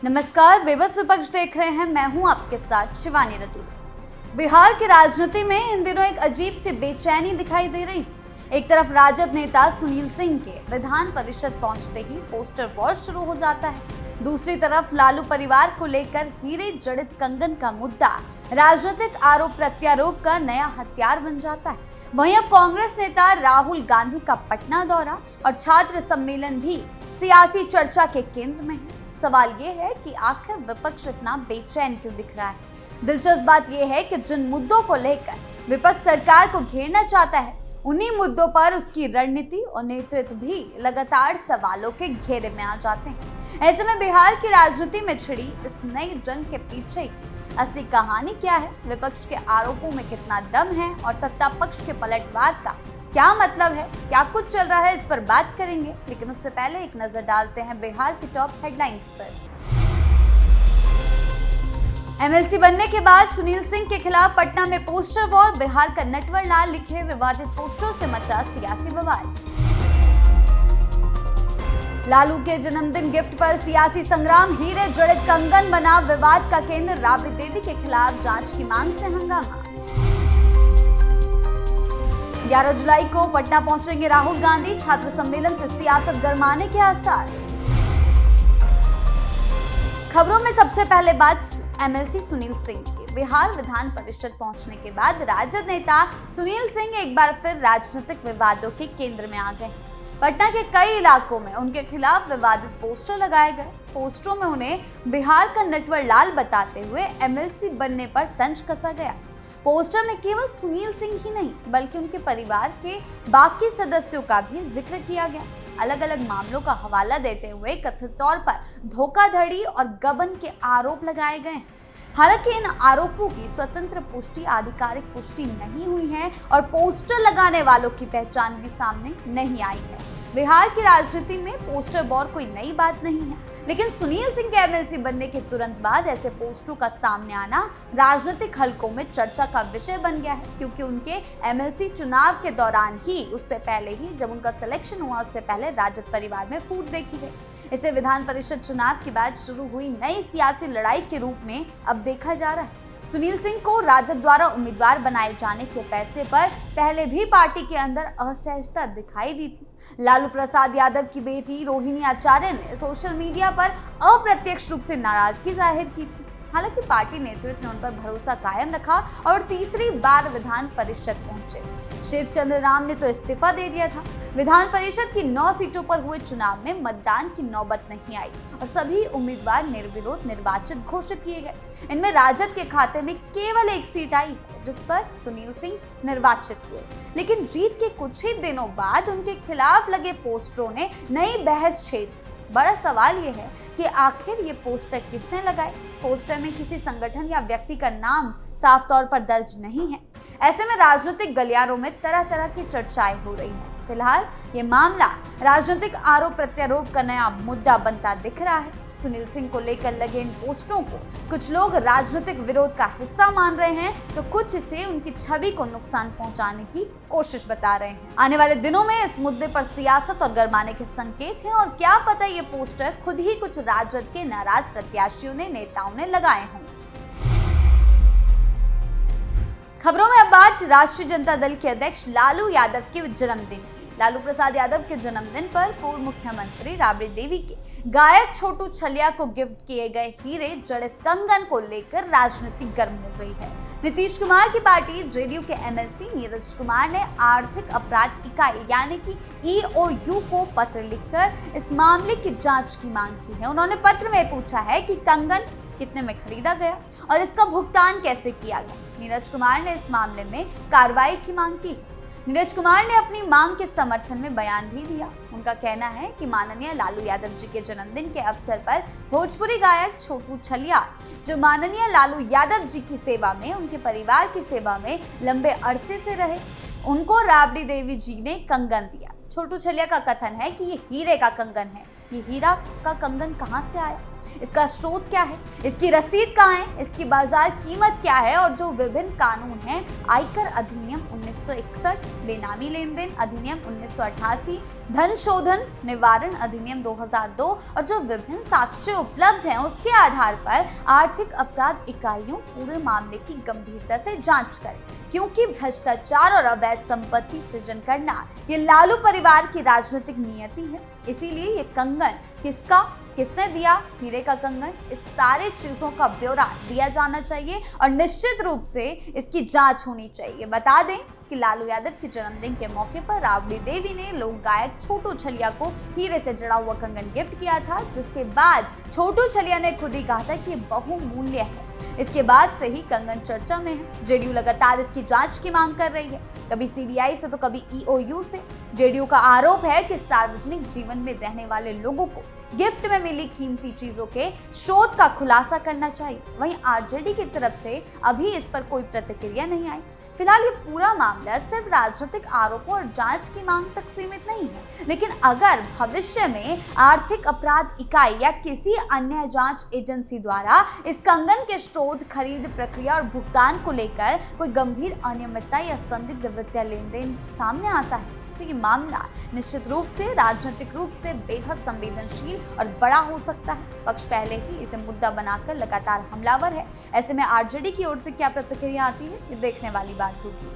नमस्कार, बेबस विपक्ष देख रहे हैं। मैं हूं आपके साथ शिवानी रतूड़ी। बिहार की राजनीति में इन दिनों एक अजीब सी बेचैनी दिखाई दे रही। एक तरफ राजद नेता सुनील सिंह के विधान परिषद पहुंचते ही पोस्टर वॉर शुरू हो जाता है, दूसरी तरफ लालू परिवार को लेकर हीरे जड़ित कंगन का मुद्दा राजनीतिक आरोप प्रत्यारोप का नया हथियार बन जाता है। वहीं अब कांग्रेस नेता राहुल गांधी का पटना दौरा और छात्र सम्मेलन भी सियासी चर्चा के केंद्र में है। सवाल ये है कि आखिर विपक्ष इतना बेचैन क्यों दिख रहा है। दिलचस्प बात यह है कि जिन मुद्दों को लेकर विपक्ष सरकार को घेरना चाहता है, उन्हीं मुद्दों पर उसकी रणनीति और नेतृत्व भी लगातार सवालों के घेरे में आ जाते हैं। ऐसे में बिहार की राजनीति में छिड़ी इस नई जंग के पीछे की असली कहानी क्या है, विपक्ष के आरोपों में कितना दम है और सत्ता पक्ष के पलटवार का क्या मतलब है, क्या कुछ चल रहा है, इस पर बात करेंगे। लेकिन उससे पहले एक नजर डालते हैं बिहार की टॉप हेडलाइंस पर। एमएलसी बनने के बाद सुनील सिंह के खिलाफ पटना में पोस्टर वॉर, बिहार का नटवर लाल लिखे विवादित पोस्टरों से मचा सियासी बवाल। लालू के जन्मदिन गिफ्ट पर सियासी संग्राम, हीरे जड़ित कंगन बना विवाद का केंद्र, राबड़ी देवी के खिलाफ जांच की मांग से हंगामा। 11 जुलाई को पटना पहुंचेंगे राहुल गांधी, छात्र सम्मेलन से सियासत गरमाने के आसार। खबरों में सबसे पहले बात एमएलसी सुनील सिंह की। बिहार विधान परिषद पहुंचने के बाद राजद नेता सुनील सिंह एक बार फिर राजनीतिक विवादों के केंद्र में आ गए। पटना के कई इलाकों में उनके खिलाफ विवादित पोस्टर लगाए गए। पोस्टरों में उन्हें बिहार का नटवर लाल बताते हुए एमएलसी बनने पर तंज कसा गया। पोस्टर में केवल सुनील सिंह ही नहीं बल्कि उनके परिवार के बाकी सदस्यों का भी जिक्र किया गया। अलग अलग मामलों का हवाला देते हुए कथित तौर पर धोखाधड़ी और गबन के आरोप लगाए गए हैं। हालांकि इन आरोपों की स्वतंत्र पुष्टि, आधिकारिक पुष्टि नहीं हुई है और पोस्टर लगाने वालों की पहचान भी सामने नहीं आई है। बिहार की राजनीति में पोस्टर वॉर कोई नई बात नहीं है, लेकिन सुनील सिंह के एमएलसी बनने के तुरंत बाद ऐसे पोस्टरों का सामने आना राजनीतिक हलकों में चर्चा का विषय बन गया है, क्योंकि उनके एमएलसी चुनाव के दौरान ही, उससे पहले ही जब उनका सिलेक्शन हुआ, उससे पहले राजद परिवार में फूट देखी गई। इसे विधान परिषद चुनाव के बाद शुरू हुई नई सियासी लड़ाई के रूप में अब देखा जा रहा है। सुनील सिंह को राजद द्वारा उम्मीदवार बनाए जाने के फैसले पर पहले भी पार्टी के अंदर असहजता दिखाई दी थी। लालू प्रसाद यादव की बेटी रोहिणी आचार्य ने सोशल मीडिया पर अप्रत्यक्ष रूप से नाराजगी जाहिर की थी। हालांकि पार्टी नेतृत्व ने उन पर भरोसा कायम रखा और तीसरी बार विधान परिषद पहुंचे। शिवचंद्र राम ने तो इस्तीफा दे दिया था। विधान परिषद की 9 सीटों पर हुए चुनाव में मतदान की नौबत नहीं आई और सभी उम्मीदवार निर्विरोध निर्वाचित घोषित किए गए। इनमें राजद के खाते में केवल 1 सीट आई, जिस पर सुनील सिंह निर्वाचित हुए। लेकिन जीत के कुछ ही दिनों बाद उनके खिलाफ लगे पोस्टरों ने नई बहस छेड़ दी। बड़ा सवाल यह है कि आखिर ये पोस्टर किसने लगाए। पोस्टर में किसी संगठन या व्यक्ति का नाम साफ तौर पर दर्ज नहीं है। ऐसे में राजनीतिक गलियारों में तरह तरह की चर्चाएं हो रही हैं। फिलहाल ये मामला राजनीतिक आरोप प्रत्यारोप का नया मुद्दा बनता दिख रहा है। सुनील सिंह को लेकर लगे इन पोस्टरों को कुछ लोग राजनीतिक विरोध का हिस्सा मान रहे हैं, तो कुछ इसे उनकी छवि को नुकसान पहुंचाने की कोशिश बता रहे हैं। आने वाले दिनों में इस मुद्दे पर सियासत और गरमाने के संकेत हैं और क्या पता ये पोस्टर खुद ही कुछ राजद के नाराज प्रत्याशियों ने, नेताओं ने लगाए हों। खबरों में अब बात राष्ट्रीय जनता दल के अध्यक्ष लालू यादव के जन्मदिन की। लालू प्रसाद यादव के जन्मदिन पर पूर्व मुख्यमंत्री राबड़ी देवी के गायक छोटू छलिया को गिफ्ट किए गए हीरे जड़ित कंगन को लेकर राजनीति गर्म हो गई है। नीतीश कुमार की पार्टी जेडीयू के एमएलसी नीरज कुमार ने आर्थिक अपराध इकाई यानी कि ईओयू को पत्र लिखकर इस मामले की जांच की मांग की है। उन्होंने पत्र में पूछा है कि कंगन कितने में खरीदा गया और इसका भुगतान कैसे किया गया। नीरज कुमार ने इस मामले में कार्रवाई की मांग की। नीरज कुमार ने अपनी मांग के समर्थन में बयान भी दिया। उनका कहना है कि माननीय लालू यादव जी के जन्मदिन के अवसर पर भोजपुरी गायक छोटू छलिया, जो माननीय लालू यादव जी की सेवा में, उनके परिवार की सेवा में लंबे अरसे से रहे, उनको राबड़ी देवी जी ने कंगन दिया। छोटू छलिया का कथन है कि ये हीरे का कंगन है। ये हीरा का कंगन कहां से आया, इसका स्रोत क्या है, इसकी रसीद कहाँ है, इसकी बाजार कीमत क्या है और जो विभिन्न कानून हैं, आयकर अधिनियम 1961, बेनामी लेन देन अधिनियम 1988, धन शोधन निवारण अधिनियम 2002 और जो विभिन्न साक्ष्य उपलब्ध हैं उसके आधार पर आर्थिक अपराध इकाइयों पूरे मामले की गंभीरता से जांच करें, क्योंकि भ्रष्टाचार और अवैध संपत्ति सृजन करना ये लालू परिवार की राजनीतिक नियति है। इसीलिए ये कंगन किसका, किसने दिया, हीरे का कंगन, इस सारी चीजों का ब्यौरा दिया जाना चाहिए और निश्चित रूप से इसकी जांच होनी चाहिए। बता दें कि लालू यादव के जन्मदिन के मौके पर राबड़ी देवी ने लोक गायक छोटू छलिया को हीरे से जड़ा हुआ कंगन गिफ्ट किया था, जिसके बाद छोटू छलिया ने खुद ही कहा था कि ये बहुमूल्य है। इसके बाद से ही कंगन चर्चा में है। जेडीयू लगातार इसकी जांच की मांग कर रही है, कभी सीबीआई से तो कभी ईओयू से। जेडीयू का आरोप है कि सार्वजनिक जीवन में रहने वाले लोगों को गिफ्ट में मिली कीमती चीजों के स्रोत का खुलासा करना चाहिए। वहीं आरजेडी की तरफ से अभी इस पर कोई प्रतिक्रिया नहीं आई। फिलहाल ये पूरा मामला सिर्फ राजनीतिक आरोपों और जांच की मांग तक सीमित नहीं है, लेकिन अगर भविष्य में आर्थिक अपराध इकाई या किसी अन्य जांच एजेंसी द्वारा इस कंगन के स्रोत, खरीद प्रक्रिया और भुगतान को लेकर कोई गंभीर अनियमितता या संदिग्ध वित्तीय लेन देन सामने आता है तो ये मामला निश्चित रूप से राजनीतिक रूप से बेहद संवेदनशील और बड़ा हो सकता है। पक्ष पहले ही इसे मुद्दा बनाकर लगातार हमलावर है। ऐसे में आरजेडी की ओर से क्या प्रतिक्रिया आती है, ये देखने वाली बात होगी।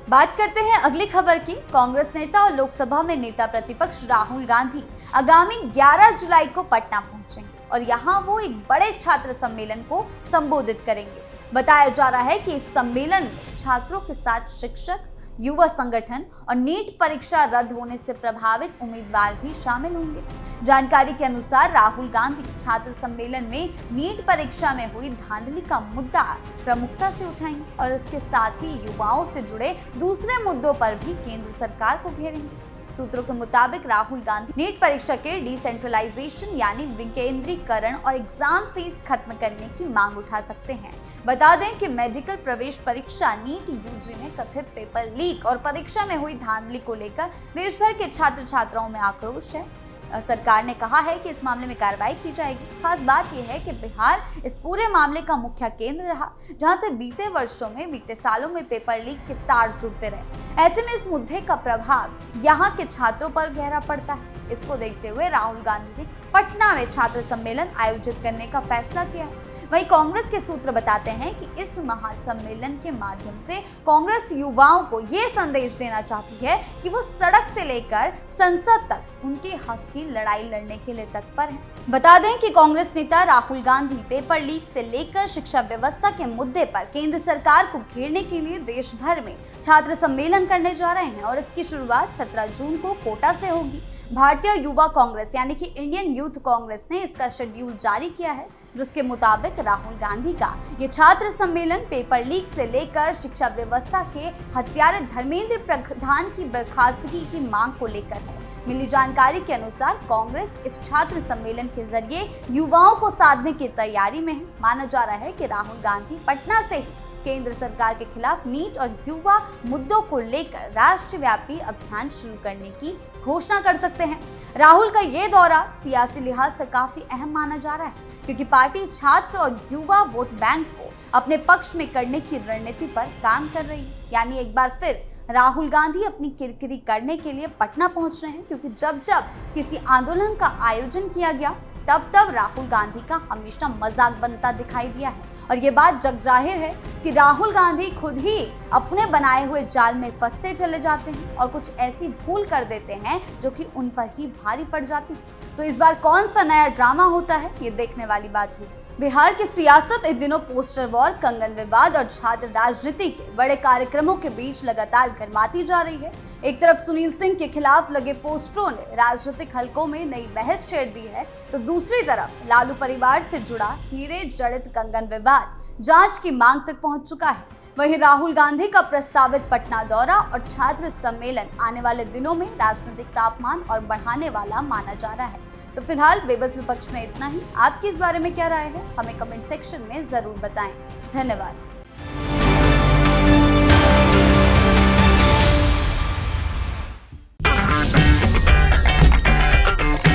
बात करते हैं अगली खबर की। कांग्रेस नेता और लोकसभा में नेता प्रतिपक्ष राहुल गांधी आगामी 11 जुलाई को पटना पहुंचेंगे और यहां वो एक बड़े छात्र सम्मेलन को संबोधित करेंगे। बताया जा रहा है कि इस सम्मेलन में छात्रों के साथ शिक्षक, युवा संगठन और नीट परीक्षा रद्द होने से प्रभावित उम्मीदवार भी शामिल होंगे। जानकारी के अनुसार राहुल गांधी छात्र सम्मेलन में नीट परीक्षा में हुई धांधली का मुद्दा प्रमुखता से उठाएंगे और इसके साथ ही युवाओं से जुड़े दूसरे मुद्दों पर भी केंद्र सरकार को घेरेंगे। सूत्रों के मुताबिक राहुल गांधी नीट परीक्षा के डिसेंट्रलाइजेशन यानी विकेंद्रीकरण और एग्जाम फीस खत्म करने की मांग उठा सकते हैं। बता दें कि मेडिकल प्रवेश परीक्षा नीट यूजी में कथित पेपर लीक और परीक्षा में हुई धांधली को लेकर देश भर के छात्र छात्राओं में आक्रोश है। सरकार ने कहा है कि इस मामले में कार्रवाई की जाएगी। खास बात यह है कि बिहार इस पूरे मामले का मुख्य केंद्र रहा, जहां से बीते सालों में पेपर लीक के तार जुड़ते रहे। ऐसे में इस मुद्दे का प्रभाव यहां के छात्रों पर गहरा पड़ता है। इसको देखते हुए राहुल गांधी ने पटना में छात्र सम्मेलन आयोजित करने का फैसला किया है। वहीं कांग्रेस के सूत्र बताते हैं कि इस महासम्मेलन के माध्यम से कांग्रेस युवाओं को ये संदेश देना चाहती है कि वो सड़क से लेकर संसद तक उनके हक की लड़ाई लड़ने के लिए तत्पर है। बता दें कि कांग्रेस नेता राहुल गांधी पेपर लीक से लेकर शिक्षा व्यवस्था के मुद्दे पर केंद्र सरकार को घेरने के लिए देश भर में छात्र सम्मेलन करने जा रहे हैं और इसकी शुरुआत 17 जून को कोटा से होगी। भारतीय युवा कांग्रेस यानी कि इंडियन यूथ कांग्रेस ने इसका शेड्यूल जारी किया है, जिसके मुताबिक राहुल गांधी का ये छात्र सम्मेलन पेपर लीक से लेकर शिक्षा व्यवस्था के हत्यारे धर्मेंद्र प्रधान की बर्खास्तगी की मांग को लेकर है। मिली जानकारी के अनुसार कांग्रेस इस छात्र सम्मेलन के जरिए युवाओं को साधने की तैयारी में है। माना जा रहा है कि राहुल गांधी पटना से ही केंद्र सरकार के खिलाफ नीट और युवा मुद्दों को लेकर राष्ट्रव्यापी अभियान शुरू करने की घोषणा कर सकते हैं। राहुल का ये दौरा सियासी लिहाज से काफी अहम माना जा रहा है, क्योंकि पार्टी छात्र और युवा वोट बैंक को अपने पक्ष में करने की रणनीति पर काम कर रही है। यानी एक बार फिर राहुल गांधी अपनी किरकिरी करने के लिए पटना पहुंच रहे हैं, क्योंकि जब जब किसी आंदोलन का आयोजन किया गया तब राहुल गांधी का हमेशा मजाक बनता दिखाई दिया है। और ये बात जग जाहिर है कि राहुल गांधी खुद ही अपने बनाए हुए जाल में फंसते चले जाते हैं और कुछ ऐसी भूल कर देते हैं जो कि उन पर ही भारी पड़ जाती है। तो इस बार कौन सा नया ड्रामा होता है, ये देखने वाली बात होगी। बिहार की सियासत इन दिनों पोस्टर वॉर, कंगन विवाद और छात्र राजनीति के बड़े कार्यक्रमों के बीच लगातार गर्माती जा रही है। एक तरफ सुनील सिंह के खिलाफ लगे पोस्टरों ने राजनीतिक हलकों में नई बहस छेड़ दी है, तो दूसरी तरफ लालू परिवार से जुड़ा हीरे जड़ित कंगन विवाद जांच की मांग तक पहुंच चुका है। वहीं राहुल गांधी का प्रस्तावित पटना दौरा और छात्र सम्मेलन आने वाले दिनों में राजनीतिक तापमान और बढ़ाने वाला माना जा रहा है। तो फिलहाल बेबस विपक्ष में इतना ही। आपकी इस बारे में क्या राय है, हमें कमेंट सेक्शन में जरूर बताएं। धन्यवाद।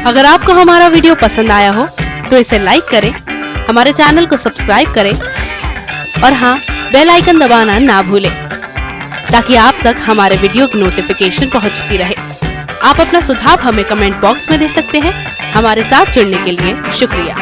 अगर आपको हमारा वीडियो पसंद आया हो तो इसे लाइक करें, हमारे चैनल को सब्सक्राइब करें और हाँ, बेल आइकन दबाना ना भूलें ताकि आप तक हमारे वीडियो की नोटिफिकेशन पहुंचती रहे। आप अपना सुझाव हमें कमेंट बॉक्स में दे सकते हैं। हमारे साथ जुड़ने के लिए शुक्रिया।